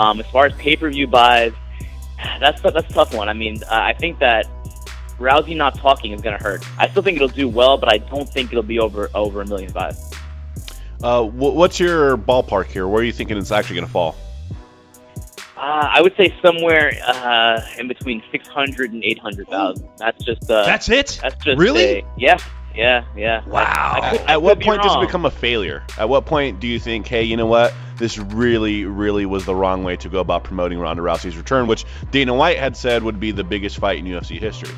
As far as pay-per-view buys, that's a tough one. I mean, I think that Rousey not talking is going to hurt. I still think it'll do well, but I don't think it'll be over $1.5 million. What's your ballpark here? Where are you thinking it's actually going to fall? I would say somewhere in between 600 and 800,000. That's just. That's it. That's just really. Yeah. Wow. At what point does it become a failure? At what point do you think, hey, you know what? This really, really was the wrong way to go about promoting Ronda Rousey's return, which Dana White had said would be the biggest fight in UFC history.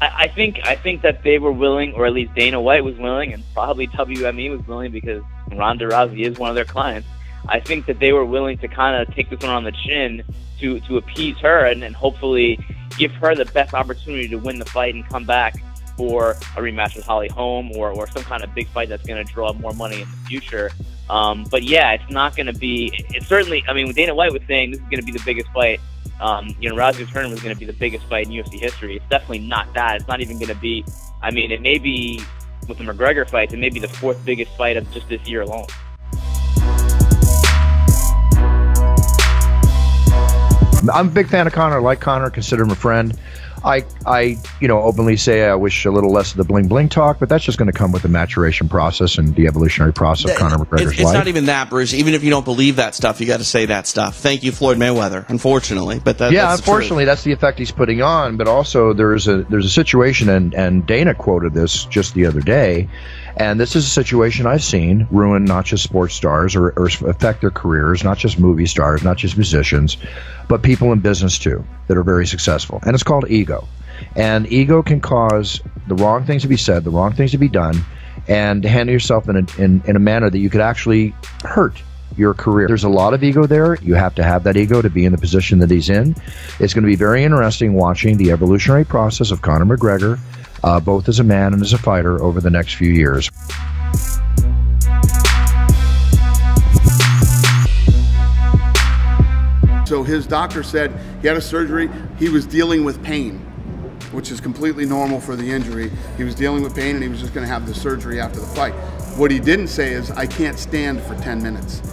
I think that they were willing, or at least Dana White was willing, and probably WME was willing because Ronda Rousey is one of their clients. I think that they were willing to kind of take this one on the chin to appease her and hopefully give her the best opportunity to win the fight and come back for a rematch with Holly Holm or some kind of big fight that's going to draw more money in the future. But yeah, it's not going to be. It's certainly. I mean, when Dana White was saying this is going to be the biggest fight, Rousey's return was going to be the biggest fight in UFC history. It's definitely not that. It's not even going to be. I mean, it may be with the McGregor fight. It may be the fourth biggest fight of just this year alone. I'm a big fan of Conor. I like Conor, consider him a friend. I openly say I wish a little less of the bling bling talk, but that's just going to come with the maturation process and the evolutionary process of Conor McGregor's life. It's not even that, Bruce. Even if you don't believe that stuff, you got to say that stuff. Thank you, Floyd Mayweather. Unfortunately, but that's unfortunately, that's the effect he's putting on. But also, there's a situation, and Dana quoted this just the other day. And this is a situation I've seen ruin not just sports stars or affect their careers, not just movie stars, not just musicians, but people in business too that are very successful. And it's called ego. And ego can cause the wrong things to be said, the wrong things to be done, and to handle yourself in a manner that you could actually hurt your career. There's a lot of ego there. You have to have that ego to be in the position that he's in. It's going to be very interesting watching the evolutionary process of Conor McGregor, both as a man and as a fighter, over the next few years. So his doctor said he had a surgery, he was dealing with pain, which is completely normal for the injury. He was dealing with pain and he was just gonna have the surgery after the fight. What he didn't say is, I can't stand for 10 minutes.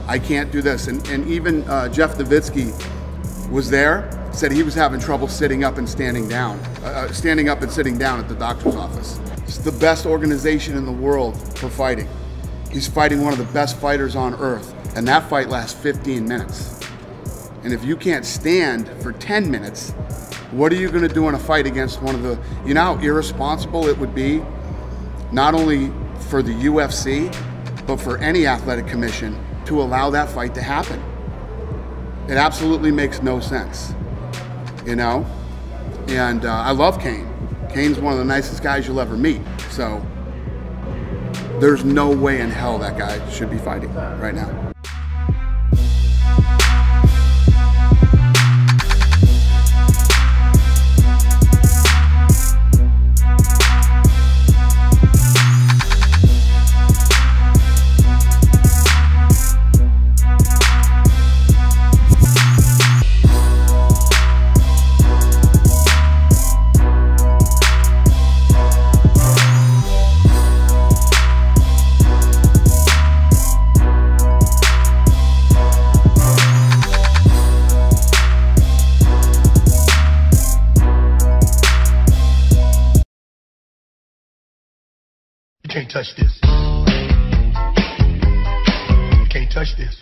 I can't do this. And even Jeff Nowitzki was there, said he was having trouble sitting up and standing down, standing up and sitting down at the doctor's office. It's the best organization in the world for fighting. He's fighting one of the best fighters on earth, and that fight lasts 15 minutes. And if you can't stand for 10 minutes, what are you going to do in a fight against one of the, you know how irresponsible it would be, not only for the UFC, but for any athletic commission to allow that fight to happen? It absolutely makes no sense, And I love Kane. Kane's one of the nicest guys you'll ever meet. So there's no way in hell that guy should be fighting right now. You can't touch this. You can't touch this.